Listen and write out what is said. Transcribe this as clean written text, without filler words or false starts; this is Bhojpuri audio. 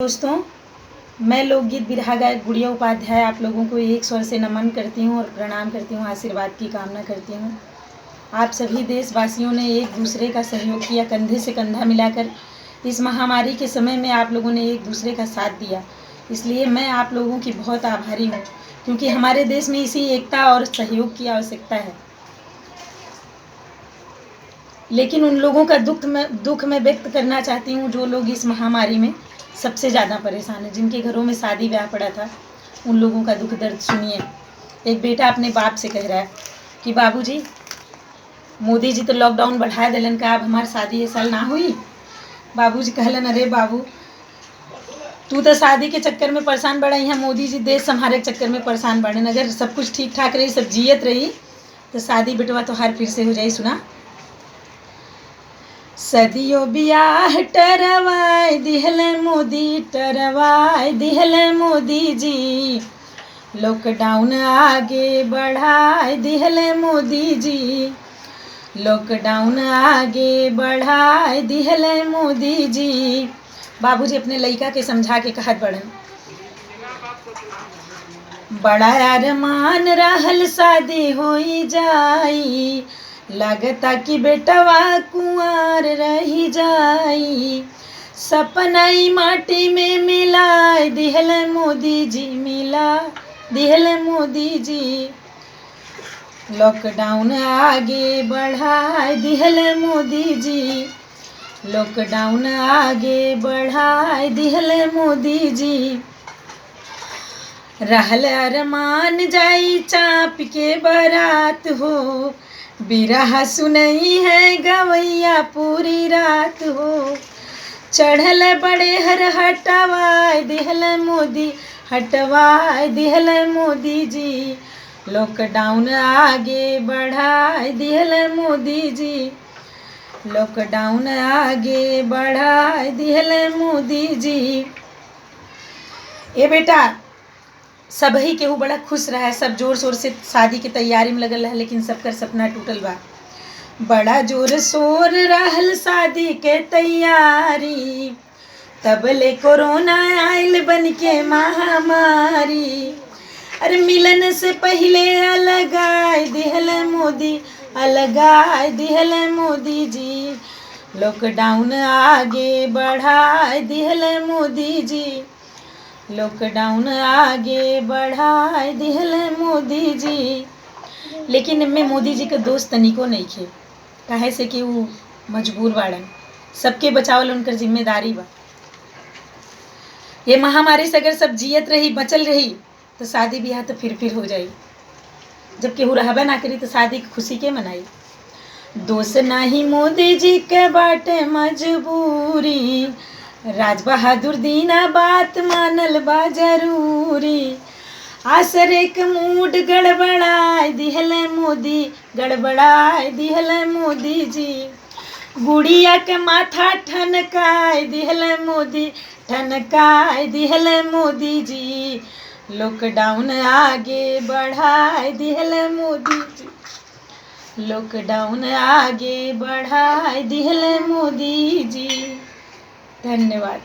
दोस्तों, मैं लोकगीत बिरहा गायक गुड़िया उपाध्याय आप लोगों को एक स्वर से नमन करती हूँ और प्रणाम करती हूँ, आशीर्वाद की कामना करती हूँ। आप सभी देशवासियों ने एक दूसरे का सहयोग किया, कंधे से कंधा मिलाकर इस महामारी के समय में आप लोगों ने एक दूसरे का साथ दिया। इसलिए मैं आप लोगों की बहुत आभारी हूँ, क्योंकि हमारे देश में इसी एकता और सहयोग की आवश्यकता है। लेकिन उन लोगों का दुख मैं व्यक्त करना चाहती हूँ जो लोग इस महामारी में सबसे ज़्यादा परेशान है, जिनके घरों में शादी ब्याह पड़ा था। उन लोगों का दुख दर्द सुनिए। एक बेटा अपने बाप से कह रहा है कि बाबूजी, मोदी जी तो लॉकडाउन बढ़ा दिलन का, अब हमारी शादी ये साल ना हुई। बाबूजी कहलन, अरे बाबू, तू तो शादी के चक्कर में परेशान बड़ा, यहाँ मोदी जी देश संभाले के चक्कर में परेशान बड़े। अगर सब कुछ ठीक ठाक रही, सब जियत रही, तो शादी बेटवा तो हर फिर से हो जाई। सुना, सदियों बियाह टरवाए दिहल मोदी, टरवाए दिहल मोदी जी। लॉकडाउन आगे बढ़ाए दिहल मोदी जी। लॉकडाउन आगे बढ़ाए दिहल मोदी जी। बाबूजी अपने लड़का के समझा के कहत बड़न, बड़ा अरमान रहल शादी होई जाई, लगता कि बेटवा कुंवार रही जाई। सपनाई माटी में मिलाए दिहल मोदी जी, मिला दिहल मोदी जी। लॉकडाउन आगे बढ़ाए दिहल मोदी जी। लॉकडाउन आगे बढ़ाए दिहल मोदी जी। रहल अरमान जाई चाप के बारात हो, बिरहा सुनई है गवैया पूरी रात हो। चढ़ल बड़े हर हटवाए दिहल मोदी, हटवाए दिहल मोदी जी। लॉकडाउन आगे बढ़ाए दिहल मोदी जी। लॉकडाउन आगे बढ़ाए दिहल मोदी जी। ए बेटा, सबही केहू बड़ा खुश रहा है, सब जोर शोर से शादी की तैयारी में लगल है, लेकिन सबकर सपना टूटल बा। बड़ा जोर शोर रहल शादी के तैयारी, तबले कोरोना आइल बन के महामारी। अरे मिलन से पहले अलगाए दिहल मोदी, अलगाए दिहल मोदी जी। लॉकडाउन आगे बढ़ाए दिहल मोदी जी। लॉकडाउन आगे बढ़ाए दिहल मोदी जी। लेकिन इनमें मोदी जी के दोस्त तनिको नहीं खे, काहे से कि वो मजबूर बाड़न, सबके बचावल उनकर जिम्मेदारी बा। ये महामारी से अगर सब जियत रही, बचल रही, तो शादी ब्याह तो फिर हो जाई। जब केहू रहबे ना करी तो शादी की खुशी के मनाई। दोष नाही मोदी जी के बाटे मजबूरी, राज बहादुर दीना बात मानल बा जरूरी। आसरे के मूड गड़बड़ाए दिहल मोदी, गड़बड़ाए दिहल मोदी जी। गुड़िया के माथा ठनकाए दिहल मोदी, ठनकाए दिहल मोदी जी। लॉकडाउन आगे बढ़ाए दिहल मोदी जी। लॉकडाउन आगे बढ़ाए दिहल मोदी जी। धन्यवाद।